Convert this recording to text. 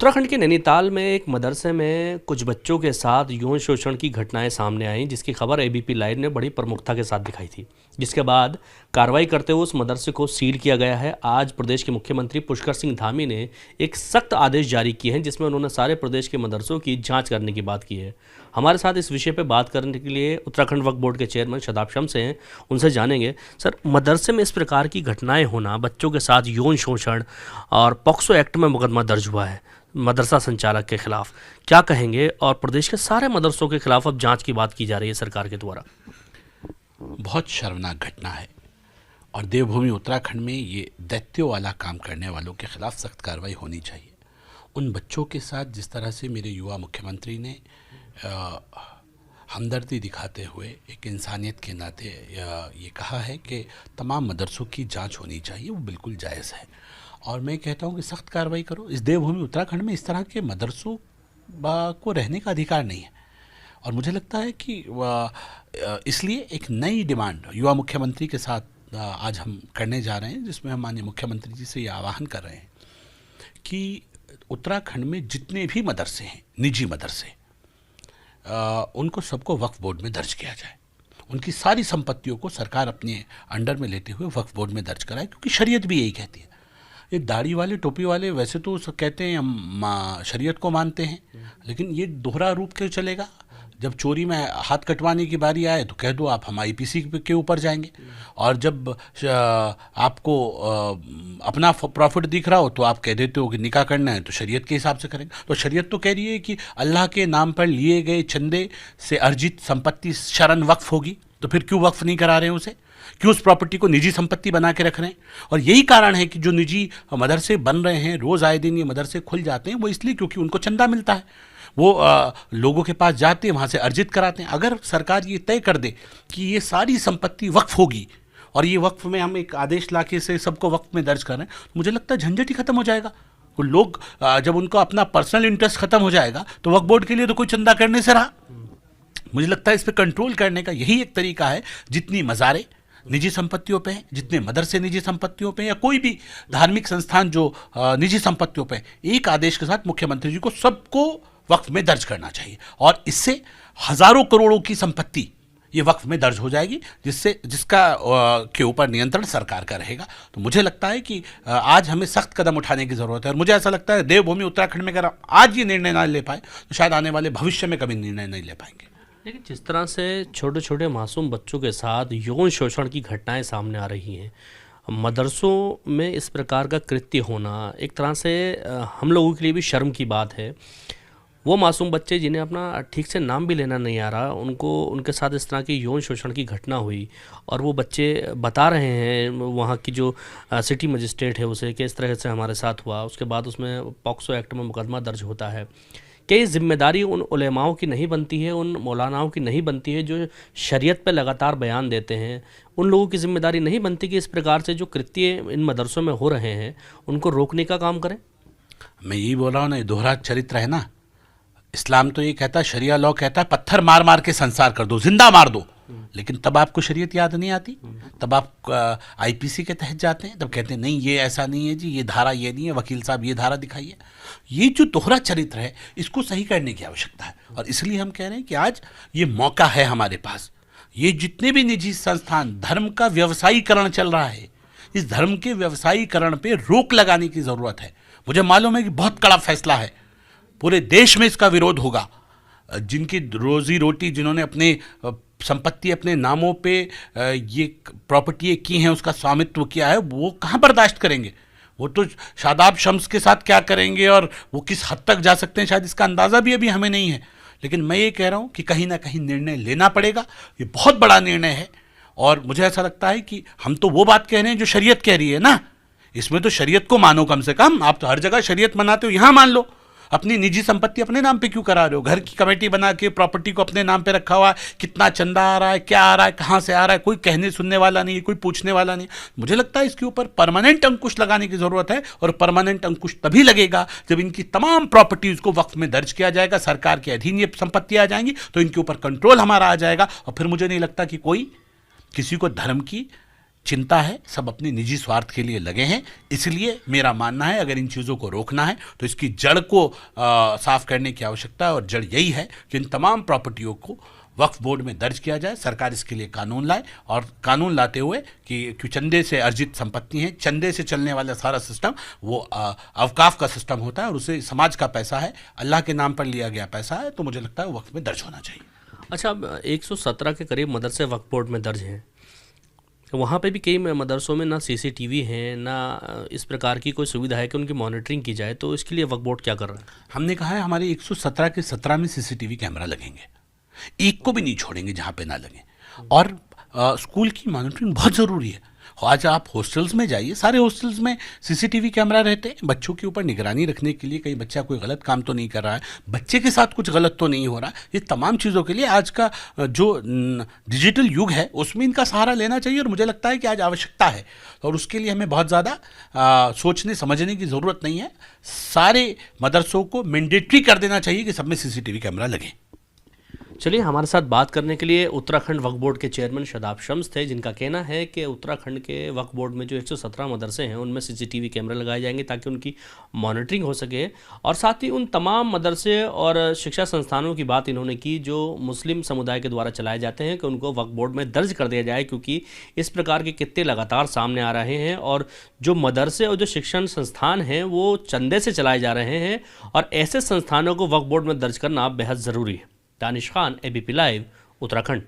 उत्तराखंड के नैनीताल में एक मदरसे में कुछ बच्चों के साथ यौन शोषण की घटनाएं सामने आईं, जिसकी खबर एबीपी लाइव ने बड़ी प्रमुखता के साथ दिखाई थी, जिसके बाद कार्रवाई करते हुए उस मदरसे को सील किया गया है। आज प्रदेश के मुख्यमंत्री पुष्कर सिंह धामी ने एक सख्त आदेश जारी किए हैं, जिसमें उन्होंने सारे प्रदेश के मदरसों की जाँच करने की बात की है। हमारे साथ इस विषय पर बात करने के लिए उत्तराखंड वक्फ बोर्ड के चेयरमैन शादाब शम्स हैं, उनसे जानेंगे। सर, मदरसे में इस प्रकार की घटनाएं होना, बच्चों के साथ यौन शोषण और पॉक्सो एक्ट में मुकदमा दर्ज हुआ है मदरसा संचालक के खिलाफ, क्या कहेंगे? और प्रदेश के सारे मदरसों के खिलाफ अब जांच की बात की जा रही है सरकार के द्वारा। बहुत शर्मनाक घटना है और देवभूमि उत्तराखंड में ये दैत्यों वाला काम करने वालों के खिलाफ सख्त कार्रवाई होनी चाहिए। उन बच्चों के साथ जिस तरह से मेरे युवा मुख्यमंत्री ने हमदर्दी दिखाते हुए एक इंसानियत के नाते ये कहा है कि तमाम मदरसों की जांच होनी चाहिए, वो बिल्कुल जायज़ है और मैं कहता हूँ कि सख्त कार्रवाई करो। इस देवभूमि उत्तराखंड में इस तरह के मदरसों को रहने का अधिकार नहीं है और मुझे लगता है कि इसलिए एक नई डिमांड युवा मुख्यमंत्री के साथ आज हम करने जा रहे हैं, जिसमें हम माननीय मुख्यमंत्री जी से ये आह्वान कर रहे हैं कि उत्तराखंड में जितने भी मदरसे हैं, निजी मदरसे, उनको सबको वक्फ बोर्ड में दर्ज किया जाए। उनकी सारी संपत्तियों को सरकार अपने अंडर में लेते हुए वक्फ बोर्ड में दर्ज कराए, क्योंकि शरीयत भी यही कहती है। ये दाढ़ी वाले, टोपी वाले वैसे तो सब कहते हैं हम शरीयत को मानते हैं, लेकिन ये दोहरा रूप क्यों चलेगा? जब चोरी में हाथ कटवाने की बारी आए तो कह दो आप हम आईपीसी के ऊपर जाएंगे, और जब आपको अपना प्रॉफिट दिख रहा हो तो आप कह देते हो कि निकाह करना है तो शरीयत के हिसाब से करेंगे। तो शरीयत तो कह रही है कि अल्लाह के नाम पर लिए गए चंदे से अर्जित संपत्ति शरन वक्फ होगी, तो फिर क्यों वक्फ नहीं करा रहे हैं उसे? क्यों उस प्रॉपर्टी को निजी संपत्ति बना के रख रहे हैं? और यही कारण है कि जो निजी मदरसे बन रहे हैं, रोज़ आए दिन ये मदरसे खुल जाते हैं, वो इसलिए क्योंकि उनको चंदा मिलता है। वो लोगों के पास जाते हैं, वहाँ से अर्जित कराते हैं। अगर सरकार ये तय कर दे कि ये सारी संपत्ति वक्फ होगी और ये वक्फ में हम एक आदेश लाके से सबको वक्फ में दर्ज कर रहे हैं, तो मुझे लगता है झंझट ही खत्म हो जाएगा। वो लोग जब उनको अपना पर्सनल इंटरेस्ट खत्म हो जाएगा तो वक्फ बोर्ड के लिए तो कोई चंदा करने से रहा। मुझे लगता है इस पर कंट्रोल करने का यही एक तरीका है। जितनी मज़ारें निजी संपत्तियों पे हैं, जितने मदरसे निजी संपत्तियों पे, या कोई भी धार्मिक संस्थान जो निजी संपत्तियों पे, एक आदेश के साथ मुख्यमंत्री जी को सबको वक्फ में दर्ज करना चाहिए और इससे हजारों करोड़ों की संपत्ति ये वक्फ में दर्ज हो जाएगी, जिसका के ऊपर नियंत्रण सरकार का रहेगा। तो मुझे लगता है कि आज हमें सख्त कदम उठाने की ज़रूरत है और मुझे ऐसा लगता है देवभूमि उत्तराखंड में अगर आज ये निर्णय ना ले पाए तो शायद आने वाले भविष्य में कभी निर्णय नहीं ले पाएंगे। लेकिन जिस तरह से छोटे छोटे मासूम बच्चों के साथ यौन शोषण की घटनाएं सामने आ रही हैं, मदरसों में इस प्रकार का कृत्य होना एक तरह से हम लोगों के लिए भी शर्म की बात है। वो मासूम बच्चे जिन्हें अपना ठीक से नाम भी लेना नहीं आ रहा, उनके साथ इस तरह की यौन शोषण की घटना हुई और वो बच्चे बता रहे हैं वहाँ की जो सिटी मजिस्ट्रेट है उसे कि इस तरह से हमारे साथ हुआ। उसके बाद उसमें पॉक्सो एक्ट में मुकदमा दर्ज होता है। क्या ये जिम्मेदारी उन उलेमाओं की नहीं बनती है, उन मौलानाओं की नहीं बनती है जो शरीयत पे लगातार बयान देते हैं? उन लोगों की जिम्मेदारी नहीं बनती कि इस प्रकार से जो कृत्य इन मदरसों में हो रहे हैं उनको रोकने का काम करें? मैं यही बोल रहा हूँ ना, ये दोहरा चरित्र है ना। इस्लाम तो ये कहता है, शरिया लॉ कहता है पत्थर मार मार के संसार कर दो, जिंदा मार दो, लेकिन तब आपको शरीयत याद नहीं आती। तब आप आईपीसी के तहत जाते हैं, तब कहते हैं नहीं ये ऐसा नहीं है जी, ये धारा ये नहीं है, वकील साहब ये धारा दिखाइए। ये जो दोहरा चरित्र है इसको सही करने की आवश्यकता है और इसलिए हम कह रहे हैं कि आज ये मौका है हमारे पास। ये जितने भी निजी संस्थान, धर्म का व्यवसायीकरण चल रहा है, इस धर्म के व्यवसायीकरण पे रोक लगाने की ज़रूरत है। मुझे मालूम है कि बहुत कड़ा फैसला है, पूरे देश में इसका विरोध होगा। जिनकी रोजी रोटी, जिन्होंने अपने संपत्ति अपने नामों पे ये प्रॉपर्टी की हैं, उसका स्वामित्व किया है, वो कहाँ बर्दाश्त करेंगे? वो तो शादाब शम्स के साथ क्या करेंगे और वो किस हद तक जा सकते हैं शायद इसका अंदाज़ा भी अभी हमें नहीं है। लेकिन मैं ये कह रहा हूँ कि कहीं ना कहीं निर्णय लेना पड़ेगा। ये बहुत बड़ा निर्णय है और मुझे ऐसा लगता है कि हम तो वो बात कह रहे हैं जो शरीयत कह रही है ना। इसमें तो शरीयत को मानो कम से कम। आप तो हर जगह शरीयत मनाते हो, यहाँ मान लो। अपनी निजी संपत्ति अपने नाम पे क्यों करा रहे हो? घर की कमेटी बना के प्रॉपर्टी को अपने नाम पे रखा हुआ है, कितना चंदा आ रहा है, क्या आ रहा है, कहाँ से आ रहा है, कोई कहने सुनने वाला नहीं है, कोई पूछने वाला नहीं। मुझे लगता है इसके ऊपर परमानेंट अंकुश लगाने की ज़रूरत है और परमानेंट अंकुश तभी लगेगा जब इनकी तमाम प्रॉपर्टीज़ को वक्फ में दर्ज किया जाएगा, सरकार के अधीन ये संपत्ति आ जाएंगी, तो इनके ऊपर कंट्रोल हमारा आ जाएगा और फिर मुझे नहीं लगता कि कोई किसी को धर्म की चिंता है, सब अपने निजी स्वार्थ के लिए लगे हैं। इसलिए मेरा मानना है अगर इन चीज़ों को रोकना है तो इसकी जड़ को साफ करने की आवश्यकता है, और जड़ यही है कि इन तमाम प्रॉपर्टियों को वक्फ बोर्ड में दर्ज किया जाए। सरकार इसके लिए कानून लाए, और कानून लाते हुए कि चंदे से अर्जित संपत्ति है, चंदे से चलने वाला सारा सिस्टम वो अवकाफ का सिस्टम होता है, और उसे समाज का पैसा है, अल्लाह के नाम पर लिया गया पैसा है, तो मुझे लगता है वो वक्फ में दर्ज होना चाहिए। अच्छा, अब 117 के करीब मदरसे वक्फ बोर्ड में दर्ज हैं, वहाँ पे भी कई मदरसों में ना सीसीटीवी है, ना इस प्रकार की कोई सुविधा है कि उनकी मॉनिटरिंग की जाए, तो इसके लिए वक्फ बोर्ड क्या कर रहा है? हमने कहा है हमारे 117 के 17 में सीसीटीवी कैमरा लगेंगे, एक को भी नहीं छोड़ेंगे जहाँ पे ना लगे। और स्कूल की मॉनिटरिंग बहुत ज़रूरी है। आज आप हॉस्टल्स में जाइए, सारे हॉस्टल्स में सीसीटीवी कैमरा रहते हैं बच्चों के ऊपर निगरानी रखने के लिए, कहीं बच्चा कोई गलत काम तो नहीं कर रहा है, बच्चे के साथ कुछ गलत तो नहीं हो रहा। ये तमाम चीज़ों के लिए आज का जो डिजिटल युग है उसमें इनका सहारा लेना चाहिए, और मुझे लगता है कि आज आवश्यकता है, और उसके लिए हमें बहुत ज़्यादा सोचने समझने की ज़रूरत नहीं है। सारे मदरसों को मैंडेटरी कर देना चाहिए कि सब में सीसीटीवी कैमरा लगे। चलिए, हमारे साथ बात करने के लिए उत्तराखंड वक्फ बोर्ड के चेयरमैन शादाब शम्स थे, जिनका कहना है कि उत्तराखंड के वक्फ बोर्ड में जो 117 मदरसे हैं उनमें सीसीटीवी कैमरे लगाए जाएंगे ताकि उनकी मॉनिटरिंग हो सके। और साथ ही उन तमाम मदरसे और शिक्षा संस्थानों की बात इन्होंने की जो मुस्लिम समुदाय के द्वारा चलाए जाते हैं कि उनको वक्फ बोर्ड में दर्ज कर दिया जाए, क्योंकि इस प्रकार के किस्से लगातार सामने आ रहे हैं, और जो मदरसे और जो शिक्षण संस्थान हैं वो चंदे से चलाए जा रहे हैं, और ऐसे संस्थानों को वक्फ बोर्ड में दर्ज करना बेहद ज़रूरी है। Danish Khan, ABP live, Uttarakhand.